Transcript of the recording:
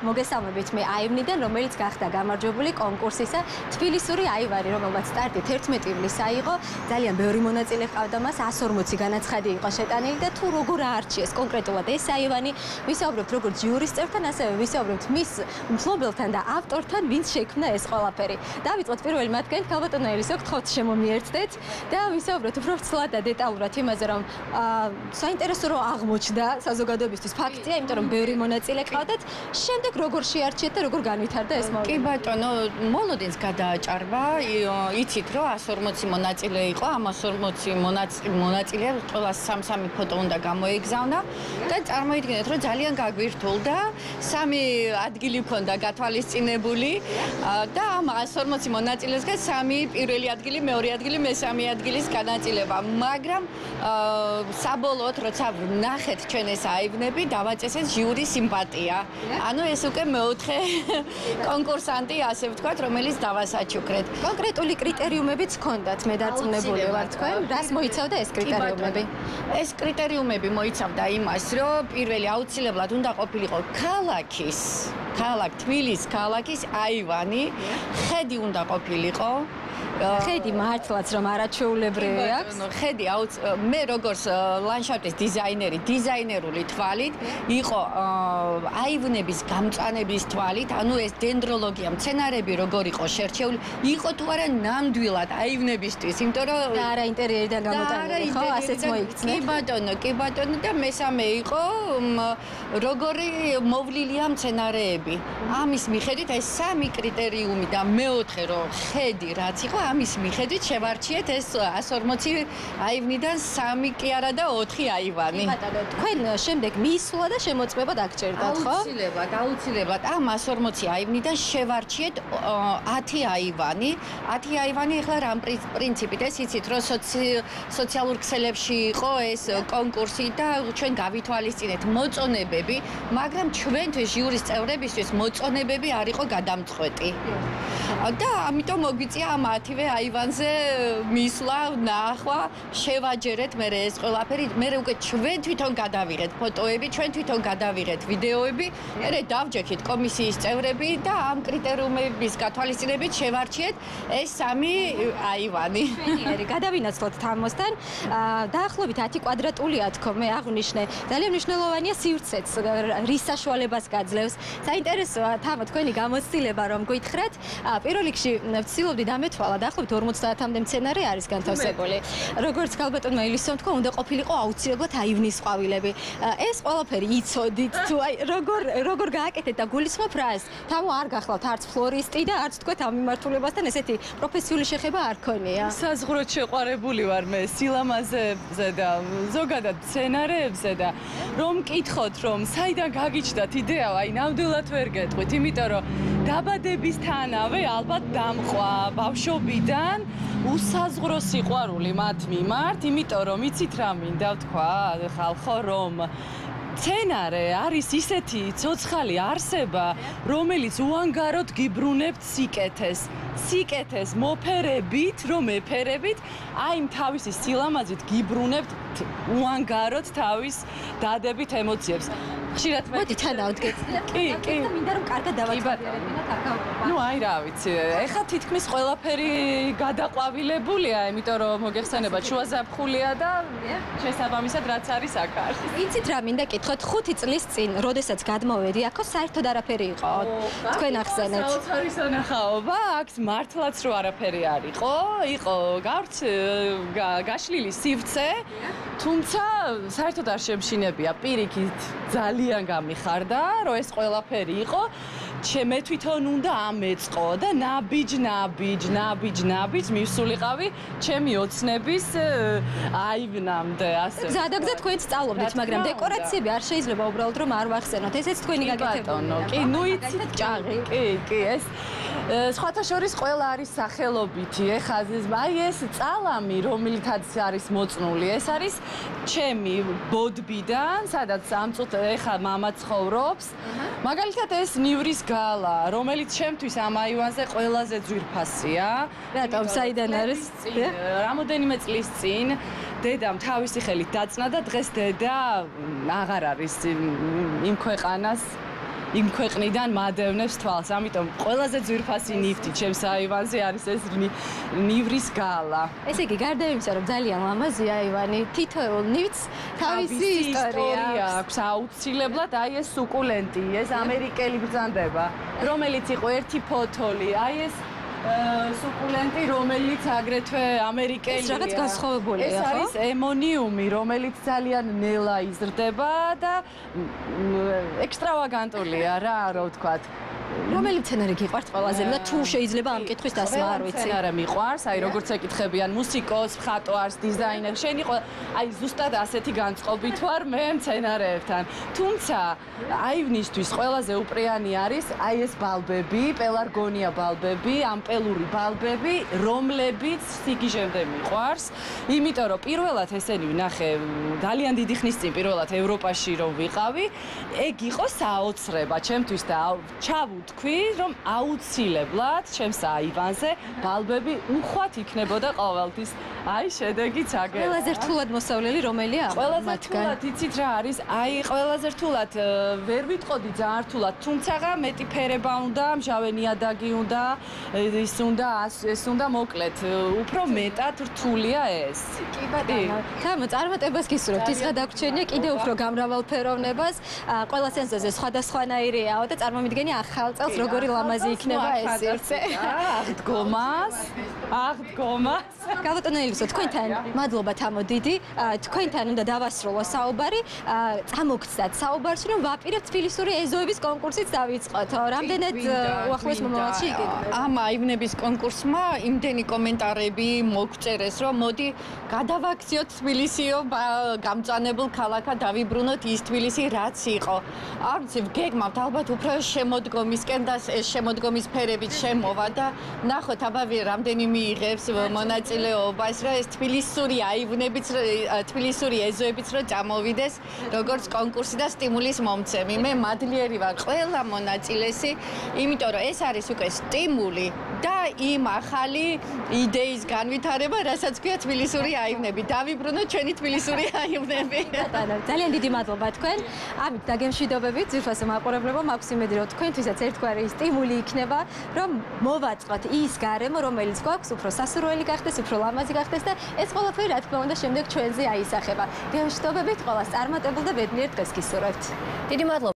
მოგესალმებით, მე აივნიდან, რომელიც გახდა გამარჯვებული კონკურსისა თბილისური აივანი, რომელმაც სტარტი 11 ივლისს აიღო. ძალიან ბევრი მონაწილე ჰყავდა მას, 140 განაცხადი იყო შეტანილი და თუ როგორ აარჩიეს კონკრეტულად ეს აივანი, ვისაუბრებთ როგორც ჯურის წევრთან, ასევე ვისაუბრებთ მის მფლობელთან და ავტორთან, ვინც შექმნა ეს ყველაფერი. დავიწყოთ პირველი მათგანით, ქალბატონო ელისო, გთხოვთ შემომიერთდეთ და ვისაუბროთ უფრო ცვლად და დეტალურად იმაზე, რომ საინტერესო რომ აღმოჩნდა საზოგადოებისთვის ფაქტია, იმიტომ რომ ბევრი მონაწილე ყავდათ. შემდეგ როგორ შეარჩიეთ და როგორ განვითარდა ეს მოვლენა? კი ბატონო, მოლოდინს გადააჭარბა, იცით რომ 140 მონაწილე იყო, ამ 140 მონაწილე ყველა 3-3 ფოტო უნდა გამოეგზავნა და წარმოიდგინეთ რომ ძალიან გაგვირთულდა, 3 ადგილი ჰქონდა გათვალისწინებული და ამ 140 მონაწილესგან 3 პირველი ადგილი, მეორე ადგილი, მესამე ადგილის განაწილება, მაგრამ საბოლოოდ როცა ვნახეთ ჩვენ ეს აივნები, დავაწესეთ ჟიურის სიმპათია. ანუ ეს უკვე მეოთხე კონკურსანტი, ასე ვთქვათ, რომელიც დავასაჩუქრეთ. კონკრეტული კრიტერიუმებიც ჰქონდათ, მე დარწმუნებული ვარ თქვენ. რას მოიცავდა ეს კრიტერიუმები? ეს კრიტერიუმები მოიცავდა იმას, რომ პირველი აუცილებლად უნდა ყოფილიყო თბილისის ქალაქის აივანი, ხედი უნდა ყოფილიყო. ხედი მართლაც რომ არაჩვეულებრივი აქვს. ხედი მე როგორც ლანდშაფტის დიზაინერი, დიზაინერული თვალით იყო აივნების გამწვანების თვალით, ანუ ეს დენდროლოგია, მცენარეები როგორ იყო შერჩეული, იყო თუ არა ნამდვილად აივნებისთვის, იმიტომ რომ და არა ინტერიერიდან გამოტანილი, ხო? ასეც მოიქცნენ. კი ბატონო და მესამე იყო როგორი მოვლილია მცენარეები. ამის მიხედვით ეს 3 კრიტერიუმი და მეოთხე რომ ხედი რაც იყო ამის მიხედვით შევარჩიეთ ეს 140 აივნიდან 3 კი არა და 4 აივანი. ბატონო, თქვენ შემდეგ მისვლა და შემოწმება დაგჭირდათ, ხო? აუცილებლად ამ 140 აივნიდან შევარჩიეთ 10 აივანი. 10 აივანი ახლა რამ პრინციპით ეს იცით რომ სოციალურ ქსელებში იყო ეს კონკურსი და ჩვენ გავითვალისწინეთ მოწონებები, მაგრამ ჩვენთვის ჟიურის წევრებისთვის მოწონებები არ იყო გადამწყვეტი. და ამიტომ მოგვიწია ამ 10 აივანზე მისვლა, ნახვა, შევაჯერეთ მე ეს ყველაფერი, მე უკვე ჩვენ თვითონ გადავიღეთ ფოტოები, ჩვენ თვითონ გადავიღეთ ვიდეოები, მე დავჯექით კომისიის წევრები და ამ კრიტერიუმების გათვალისწინებით შევარჩიეთ ეს 3 აივანი. ჩვენიერი გადავინაცვლოთ თამოსთან. დაახლოებით 10 კვადრატულია თქო, მე აღვნიშნე. ძალიან მნიშვნელოვანია სივრცეც, რის საშუალებას გაძლევს. საინტერესოა თამო თქვენი გამოცდილება რომ გითხრათ. პირველ რიგში ვცდილობდი დამეთვალა, დაახლოებით 50-მდე მცენარე არის განთავსებული. როგორც ქალბატონმა ელისომ თქვა, უნდა ყოფილიყო აუცილებლად აივნის ყვავილები. ეს ყველაფერი იცოდით თუ აი როგორ გააკეთეთ და გულისხმობ რას? თამო არ გახლავთ არც ფლორისტი და არც თქვათ ამ მიმართულებასთან ესეთი პროფესიული შეხება არ ქონია. საზღვროდ შეყვარებული ვარ მე სილამაზეებზე და ზოგადად მცენარეებზე და რომ მკითხოთ რომ საიდან გაგიჩნდათ იდეა, აი ნამდვილად ვერ გეტყვით, იმიტომ რომ დაბადებისთანავე ალბათ დამყვა ბავშვობიდან უსაზღვრო სიყვარული მათ მიმართ, იმიტომ რომ იცით რა მინდა ვთქვა ხალხო, რომ მცენარე არის ისეთი ცოცხალი არსება, რომელიც უანგაროდ გიბრუნებთ სიკეთეს მოფერებით, რომ ეფერებით, აი თავისი სილამაზით გიბრუნებთ უანგაროდ თავის დადებით ემოციებს. ხშირად მე მოდი თან დავდგეთ. კი. მინდა რომ კარგად დავაწყებინოთ აქ. ნუ აი რა ვიცი, ეხლა თითქმის ყველაფერი გადაყვავილებულია, იმიტომ რომ მოგეხსენება შუაზაფხულია და შესაბამისად რაც არის აქ არის. იცით რა მინდა კითხოთ, 5 წლის წინ, როდესაც გადმოვედი, აქ საერთოდ არაფერი იყო. თქვენ ახსენეთ. საოცარი სანახაობა, აქ მართლაც რო არაფერი არ იყო გაშლილი სივრცე, თუმცა საერთოდ არ შემშინებია, პირიქით ძალიან გამიხარდა, რომ ეს ყველაფერი იყო. მე თვითონ უნდა ამეწყო და ნაბიჯ მივსულიყავი ჩემი ოცნების აივნამდე, ასე. ზადაგზა თქვენ სწავლობდით, მაგრამ დეკორაციები არ შეიძლება უბრალოდ რომ არ ვახსენოთ. ესეც თქვენი გაკეთებულია. კი, ნუ იცით ჭაღი. კი, ეს სხვათა შორის ყველა არის სახელობითი. ეხლა აი ეს წალამი, რომელთაც არის მოწნული, ეს არის ჩემი ბოდბიდან, სადაც ამ წუთ ეხლა მამა ცხოვრობს. მაგალითად ეს ნივრის გალა, რომელიც ჩემთვის ამ აივანზე ყველაზე ძვირფასია. რატომ საიდან არის? რამოდენიმე წლის წინ დედამ თავისი ხელით დაწნა და დღეს დედა აღარ არის იმ ქვეყანას იმ ქვეყნიდან მადევნებს თვალს. ამიტომ ყველაზე ძვირფასი ნივთი ჩემს აივანზე არის ეს ნივრის გალა. ესე იგი, გარდა იმისა, რომ ძალიან ლამაზია აივანი, თითოეულ ნივთს თავისი ისტორია აქვს აუცილებლად აი ეს სუკულენტი, ეს ამერიკელი ბრძანდება, რომელიც იყო ერთი ფოთოლი, აი ეს სუკულენტი, რომელიც აგრეთვე ამერიკელია. ეს რაღაც განსხვავებულია, ხო? ეს არის ემონიუმი, რომელიც ძალიან ნელა იზრდება და ექსტრავაგანტულია რა, რო ვთქვათ. რომელი მცენარე გიყვართ ყველაზე და თუ შეიძლება ამ კითხვის დასმა არ ვიცი. მცენარე მიყვარს, აი როგორც ეკითხებიან მუსიკოს, მხატვარს, დიზაინერს, შენი აი ზუსტად ასეთი განწყობით ვარ მე მცენარეებთან. თუმცა აივნისთვის ყველაზე უპრიანი არის აი ეს ბალბები, პელარგონია ბალბები, ამპელური ბალბები, რომლებიც სიგიჟემდე მიყვარს, იმიტომ რომ პირველად ესენი ვნახე ძალიან დიდი ხნის წინ პირველად ევროპაში რომ ვიყავი, ეგ იყო საოცრება ჩემთვის და ვთქვი, რომ აუცილებლად ჩემს აივანზე ბალბები უხვად იქნებოდა ყოველთვის. აი, შედეგიც აგერა. ყველაზე რთულად მოსავლელი რომელია? ყველაზე რთულად იცით რა არის? აი, ყველაზე რთულად ვერ ვიტყოდი ძალიან რთულად, თუმცა მეტი ფერება უნდა, მჟავე ნიადაგი უნდა, ეს უნდა მოკლედ. უფრო მეტად რთულია ეს. კი ბატონო. თამო, წარმატებას გისურვებთ. ის გადაგვრჩენია კიდევ უფრო გამრავალფეროვნებას. ყველა სენსორზე სხვადასხვანაირიაო და წარმომიდგენი ახალ წელს როგორი ლამაზი იქნება ეს ერთზე. აღდგომას. გავატონელისო თქვენთან მადლობა თამო დიდი. თქვენთან უნდა დავასრულო საუბარი. წამოგცდათ საუბარში რომ ვაპირებთ თბილისური ეზოების კონკურსიც დავიწყოთ. რამდენად უახლოეს მომავალში იგეგმება? ამ აივნების კონკურსმა იმდენი კომენტარები მოგწერეს, რომ მოდი გადავაქციოთ თბილისიო გამწვანებულ ქალაქად დავიბრუნოთ ის თბილისი რაც იყო. არ ვიცი, გეგმავთ ალბათ უფრო შემოდგომისკენ და ეს შემოდგომის ფერებით შემოვა და ნახოთ აბა რამდენი მიიღებს მონაწილეობას, რომ ეს თბილისური აივნებიც, თბილისური ეზოებიც რომ წამოვიდეს, როგორც კონკურსი და სტიმულის მომცემი. მე მადლიერი ვარ ყველა მონაწილესი, იმიტომ რომ ეს არის უკვე სტიმული და იმ ახალი იდეის განვითარება, რასაც ქვია თბილისური აივნები. დავიბრუნოთ ჩვენი თბილისური აივნები. ძალიან დიდი მადლობა თქვენ. ამით დაგემშვიდობებით, ძვირფასო მაყურებლებო, მაქვს იმედი, რომ თქვენთვისაც ერთგვარი სტიმული იქნება, რომ მოვაწყოთ ის გარემო, რომელიც გვაქვს, უფრო სასურველი გახდეს, უფრო ლამაზი გახდეს და ეს ყველაფერი რა თქმა უნდა შემდეგ ჩვენზე აისახება. გემშვიდობებით, ყველას წარმატებულ და ბედნიერ დღეს გისურვებთ. დიდი მადლობა.